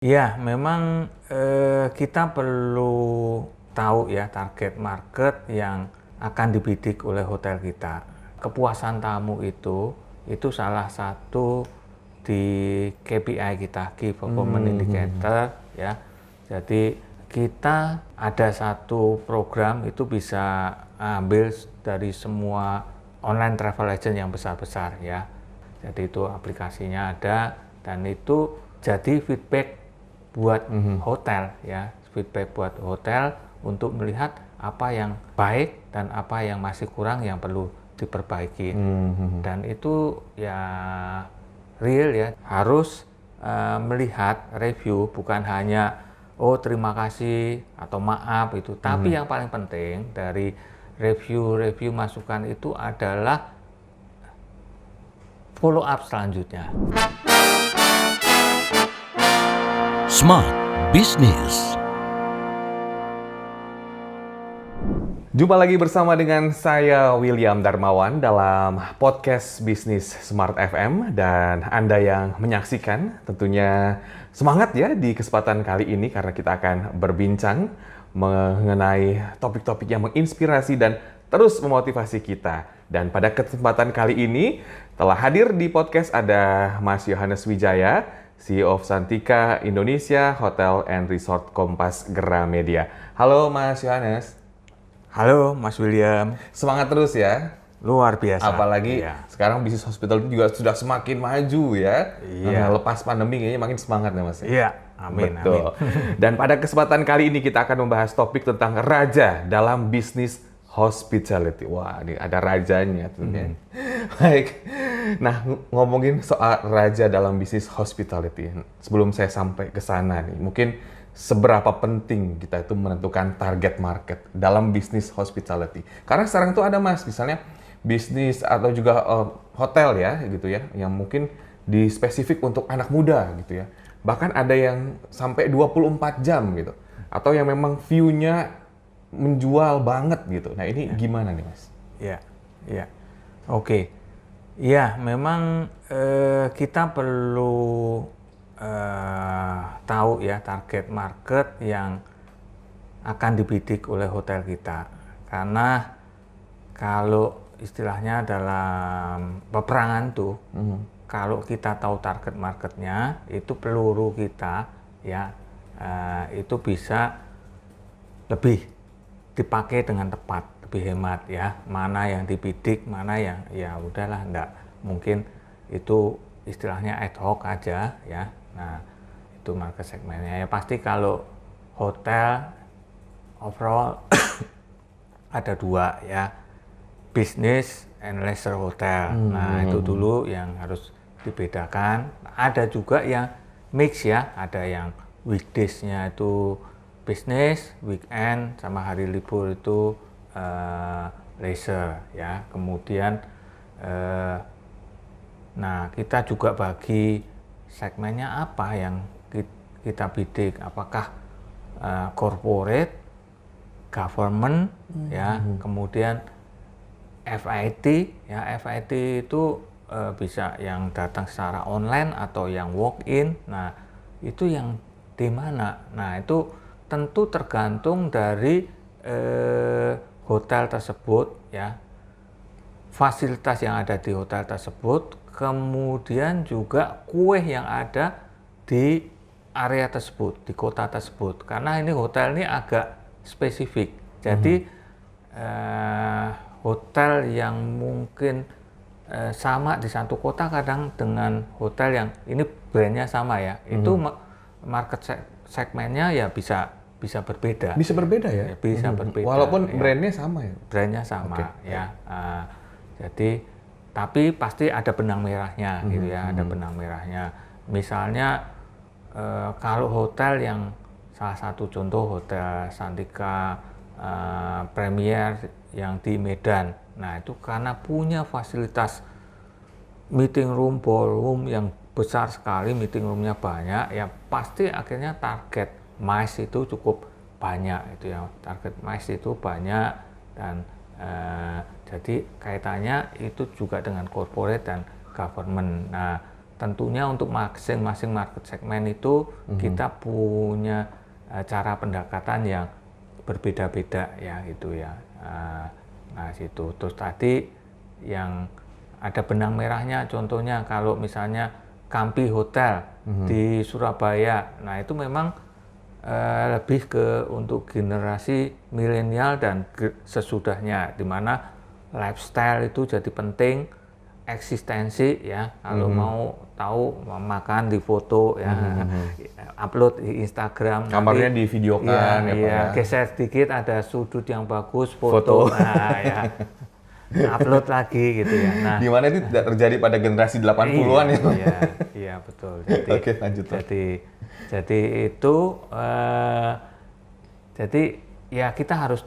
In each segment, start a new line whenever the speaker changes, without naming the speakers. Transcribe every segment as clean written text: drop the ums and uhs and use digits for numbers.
Ya, memang kita perlu tahu ya target market yang akan dibidik oleh hotel kita. Kepuasan tamu itu salah satu di KPI kita, Key Performance Indicator ya. Jadi kita ada satu program itu bisa ambil dari semua online travel agent yang besar-besar ya. Jadi itu aplikasinya ada dan itu jadi feedback buat hotel ya, feedback buat hotel untuk melihat apa yang baik dan apa yang masih kurang yang perlu diperbaiki. Dan itu ya real ya, harus melihat review bukan hanya oh terima kasih atau maaf itu, tapi yang paling penting dari review masukan itu adalah follow up selanjutnya.
Smart Business.
Jumpa lagi bersama dengan saya William Darmawan dalam podcast bisnis Smart FM, dan Anda yang menyaksikan tentunya semangat ya di kesempatan kali ini karena kita akan berbincang mengenai topik-topik yang menginspirasi dan terus memotivasi kita. Dan pada kesempatan kali ini telah hadir di podcast ada Mas Yohanes Wijaya, CEO of Santika Indonesia Hotel and Resort Kompas Gramedia. Halo Mas Yohanes.
Halo Mas William.
Semangat terus ya.
Luar biasa.
Apalagi sekarang bisnis hospital itu juga sudah semakin maju ya.
Iya.
Lepas pandemi kayaknya makin semangat ya Mas.
Iya, amin.
Betul.
Amin.
Dan pada kesempatan kali ini kita akan membahas topik tentang raja dalam bisnis hospitality. Wah, ini ada rajanya tentunya. Baik. Nah, ngomongin soal raja dalam bisnis hospitality. Sebelum saya sampai ke sana nih, mungkin seberapa penting kita itu menentukan target market dalam bisnis hospitality. Karena sekarang itu ada Mas, misalnya bisnis atau juga hotel ya gitu ya, yang mungkin dispesifik untuk anak muda gitu ya. Bahkan ada yang sampai 24 jam gitu. Atau yang memang view-nya menjual banget gitu. Nah, ini gimana nih Mas?
Iya. Oke. Ya, memang kita perlu tahu ya target market yang akan dibidik oleh hotel kita. Karena kalau istilahnya dalam peperangan tuh, kalau kita tahu target marketnya, itu peluru kita ya itu bisa lebih dipakai dengan tepat, lebih hemat ya. Mana yang dibidik, mana yang ya udahlah enggak mungkin itu istilahnya ad hoc aja ya. Nah, itu market segmennya. Ya pasti kalau hotel overall ada dua ya, business and leisure hotel. Nah, itu dulu yang harus dibedakan. Ada juga yang mix ya, ada yang weekdays-nya itu business, weekend sama hari libur itu leisure ya. Kemudian nah, kita juga bagi segmennya apa yang kita bidik, apakah corporate, government ya, kemudian FIT ya. FIT itu bisa yang datang secara online atau yang walk in. Nah, itu yang di mana? Nah, itu tentu tergantung dari hotel tersebut ya, fasilitas yang ada di hotel tersebut, kemudian juga kue yang ada di area tersebut, di kota tersebut. Karena ini hotel ini agak spesifik. Jadi hotel yang mungkin sama di satu kota kadang dengan hotel yang ini brandnya sama ya, itu market segmennya ya bisa berbeda.
Bisa berbeda ya?
Bisa berbeda.
Walaupun
ya.
brandnya sama ya?
Brandnya sama
Okay.
ya. Jadi tapi pasti ada benang merahnya gitu ya, ada benang merahnya. Misalnya kalau hotel yang salah satu contoh hotel Santika Premier yang di Medan. Nah, itu karena punya fasilitas meeting room, ballroom yang besar sekali, meeting roomnya banyak, ya pasti akhirnya target MICE itu cukup banyak itu ya. Target MICE itu banyak dan jadi kaitannya itu juga dengan corporate dan government. Nah, tentunya untuk masing-masing market segmen itu kita punya cara pendekatan yang berbeda-beda ya gitu ya. Nah situ terus tadi yang ada benang merahnya, contohnya kalau misalnya Kampi Hotel di Surabaya, nah itu memang lebih ke untuk generasi milenial dan sesudahnya, di mana lifestyle itu jadi penting, eksistensi ya, kalau mau tahu makan di foto ya, upload di Instagram,
Kamarnya
nanti,
divideokan ya, Pak
iya,
ya.
geser sedikit ada sudut yang bagus, foto. Nah ya, upload lagi gitu ya. Nah,
Di mana itu tidak terjadi pada generasi 80-an ya, Pak?
iya betul. Jadi,
Oke, lanjut, Pak.
jadi itu, jadi ya kita harus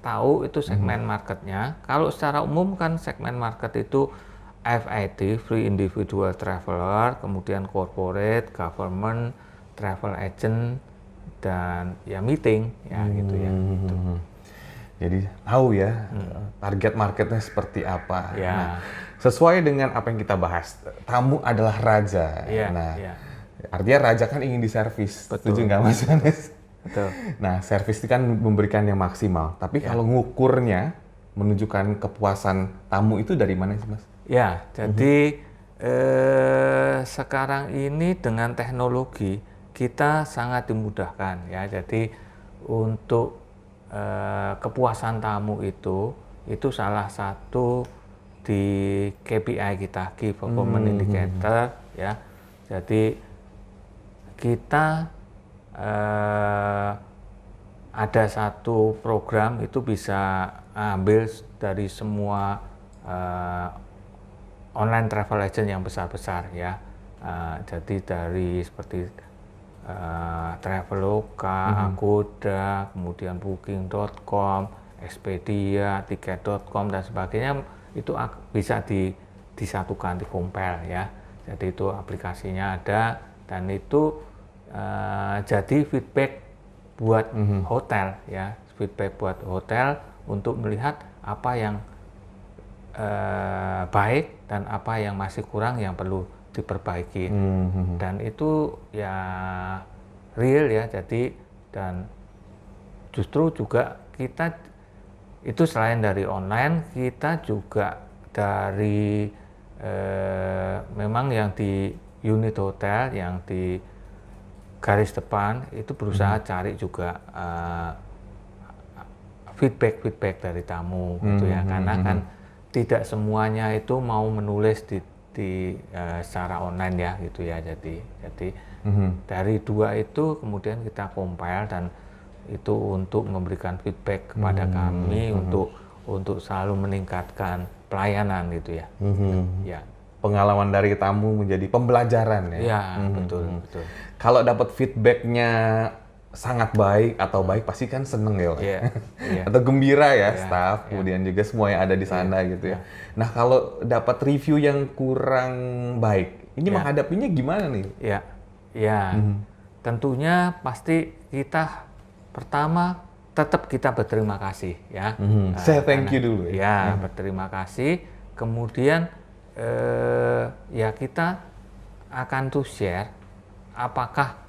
tahu itu segmen marketnya. Kalau secara umum kan segmen market itu FIT, Free Individual Traveler, kemudian corporate, government, travel agent, dan ya meeting ya gitu ya. Gitu.
Jadi tahu ya target marketnya seperti apa.
Ya.
Nah, sesuai dengan apa yang kita bahas, tamu adalah raja.
Iya,
Nah,
iya.
artinya raja kan ingin diservis.
Betul.
Setuju nggak, Mas Yones?
Betul.
Nah, servis itu kan memberikan yang maksimal. Tapi kalau ngukurnya menunjukkan kepuasan tamu itu dari mana sih, Mas?
Ya, jadi sekarang ini dengan teknologi kita sangat dimudahkan ya. Jadi untuk kepuasan tamu itu salah satu di KPI kita, Key Performance Indicator ya. Jadi kita ada satu program itu bisa ambil dari semua online travel agent yang besar-besar ya. Jadi dari seperti Traveloka, Agoda, kemudian Booking.com, Expedia, Tiket.com dan sebagainya itu bisa disatukan, dikompil ya. Jadi itu aplikasinya ada dan itu jadi feedback buat hotel ya, feedback buat hotel untuk melihat apa yang baik dan apa yang masih kurang yang perlu diperbaiki. Dan itu ya real ya, jadi dan justru juga kita itu selain dari online, kita juga dari memang yang di unit hotel yang di garis depan itu berusaha cari juga feedback dari tamu gitu ya, karena kan tidak semuanya itu mau menulis di secara online ya gitu ya. Jadi dari dua itu kemudian kita compile dan itu untuk memberikan feedback kepada kami untuk selalu meningkatkan pelayanan gitu ya. Ya.
Pengalaman dari tamu menjadi pembelajaran ya.
Ya, betul.
Kalau dapat feedbacknya sangat baik atau baik pasti kan seneng ya, Pak?
Iya.
Atau gembira ya, staff, kemudian juga semua yang ada di sana gitu ya. Nah, kalau dapat review yang kurang baik, ini menghadapinya gimana nih?
Ya. Tentunya pasti kita pertama tetap kita berterima kasih ya.
Saya thank you dulu
ya. Berterima kasih. Kemudian ya kita akan tuh share apakah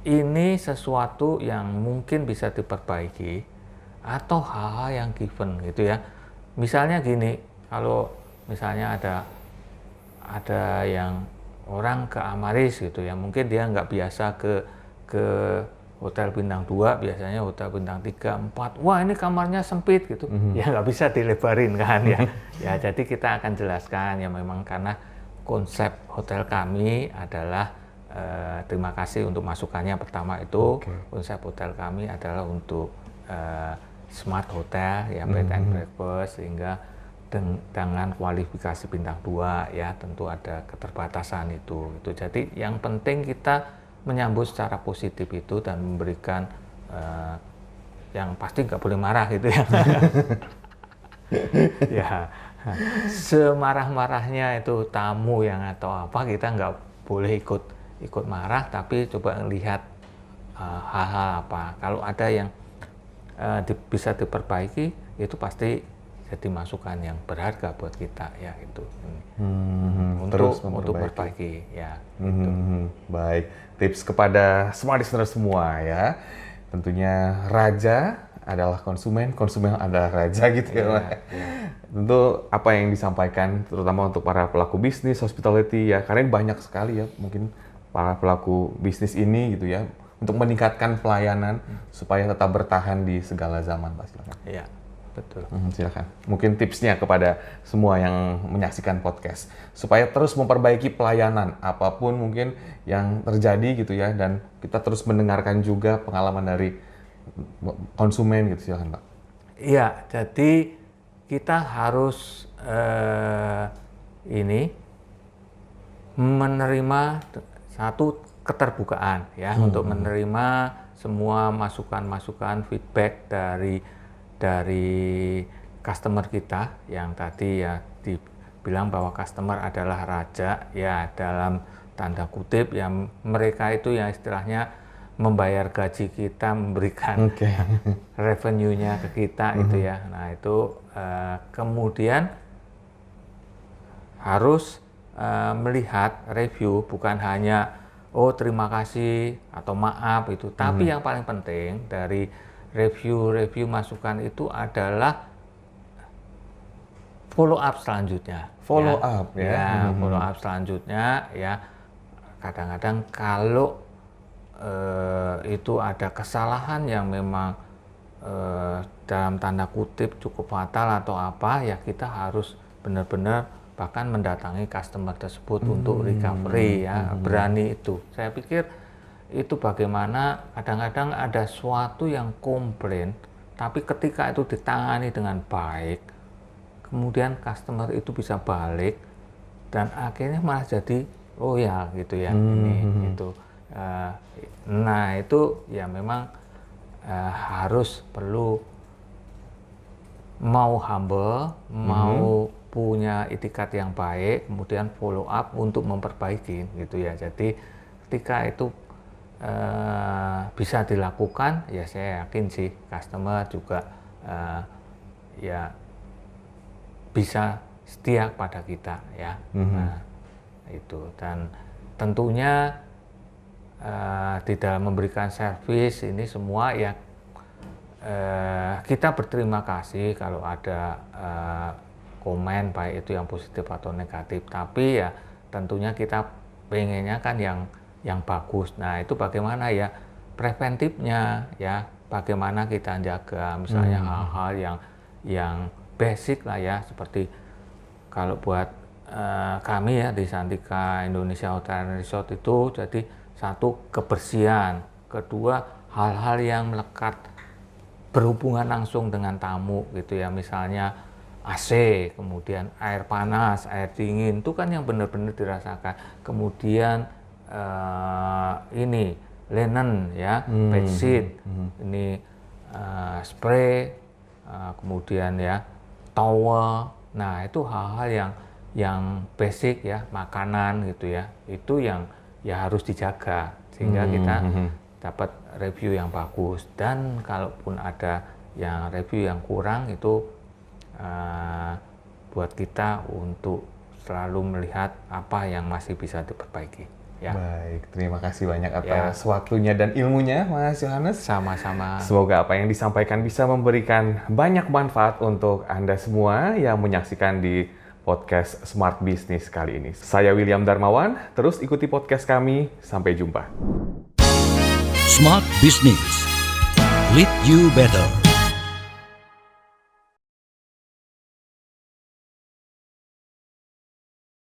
ini sesuatu yang mungkin bisa diperbaiki atau hal-hal yang given gitu ya. Misalnya gini, kalau misalnya ada yang orang ke Amaris gitu ya, mungkin dia nggak biasa ke hotel bintang 2, biasanya hotel bintang 3, 4, wah ini kamarnya sempit gitu, ya nggak bisa dilebarin kan ya. Ya jadi kita akan jelaskan ya, memang karena konsep hotel kami adalah terima kasih untuk masukannya. Pertama itu konsep hotel kami adalah untuk smart hotel ya, bed and breakfast, sehingga dengan kualifikasi bintang 2 ya, tentu ada keterbatasan itu. Jadi yang penting kita menyambut secara positif itu dan memberikan yang pasti nggak boleh marah gitu ya. Ya semarah-marahnya itu tamu yang atau apa, kita nggak boleh ikut marah, tapi coba lihat hal-hal apa. Kalau ada yang bisa diperbaiki, itu pasti jadi masukan yang berharga buat kita ya itu.
Terus
untuk
memperbaiki.
perbaiki ya. Gitu.
Baik, tips kepada smart listener semua ya. Tentunya raja adalah konsumen adalah raja gitu ya. Pak. Tentu apa yang disampaikan terutama untuk para pelaku bisnis hospitality ya, karena banyak sekali ya mungkin para pelaku bisnis ini gitu ya untuk meningkatkan pelayanan supaya tetap bertahan di segala zaman, Pak. Silakan.
Iya, betul.
Silakan. Mungkin tipsnya kepada semua yang menyaksikan podcast supaya terus memperbaiki pelayanan apapun mungkin yang terjadi gitu ya, dan kita terus mendengarkan juga pengalaman dari konsumen gitu. Silakan, Pak.
Iya, jadi kita harus menerima satu keterbukaan ya untuk menerima semua masukan-masukan feedback dari customer kita yang tadi ya dibilang bahwa customer adalah raja ya dalam tanda kutip yang mereka itu yang istilahnya membayar gaji kita, memberikan revenue-nya ke kita itu ya. Nah itu kemudian harus melihat review bukan hanya terima kasih atau maaf itu, tapi yang paling penting dari review masukan itu adalah follow up selanjutnya.
Follow up ya.
Follow up selanjutnya ya. Kadang-kadang kalau itu ada kesalahan yang memang dalam tanda kutip cukup fatal atau apa ya, kita harus benar-benar bahkan mendatangi customer tersebut untuk recovery ya, berani itu. Saya pikir itu bagaimana kadang-kadang ada suatu yang komplain tapi ketika itu ditangani dengan baik kemudian customer itu bisa balik dan akhirnya malah jadi loyal gitu ya. Itu nah itu ya memang harus perlu mau humble, mau punya itikat yang baik, kemudian follow up untuk memperbaiki gitu ya. Jadi ketika itu bisa dilakukan, ya saya yakin sih customer juga ya bisa setia pada kita ya. Nah, itu dan tentunya di dalam memberikan servis ini semua ya kita berterima kasih kalau ada komen baik itu yang positif atau negatif, tapi ya tentunya kita pengennya kan yang bagus. Nah itu bagaimana ya preventifnya ya, bagaimana kita jaga misalnya hal-hal yang basic lah ya, seperti kalau buat kami ya di Santika Indonesia Hotel and Resort itu jadi satu kebersihan, kedua hal-hal yang melekat berhubungan langsung dengan tamu gitu ya, misalnya AC, kemudian air panas, air dingin, itu kan yang benar-benar dirasakan. Kemudian ini linen ya, bedsheet, ini spray, kemudian ya towel. Nah itu hal-hal yang basic ya, makanan gitu ya, itu yang ya harus dijaga sehingga kita dapat review yang bagus. Dan kalaupun ada yang review yang kurang itu buat kita untuk selalu melihat apa yang masih bisa diperbaiki. Ya.
Baik, terima kasih banyak atas waktunya dan ilmunya, Mas Yohanes.
Sama-sama.
Semoga apa yang disampaikan bisa memberikan banyak manfaat untuk Anda semua yang menyaksikan di podcast Smart Business kali ini. Saya William Darmawan, terus ikuti podcast kami. Sampai jumpa.
Smart Business. Lead you better.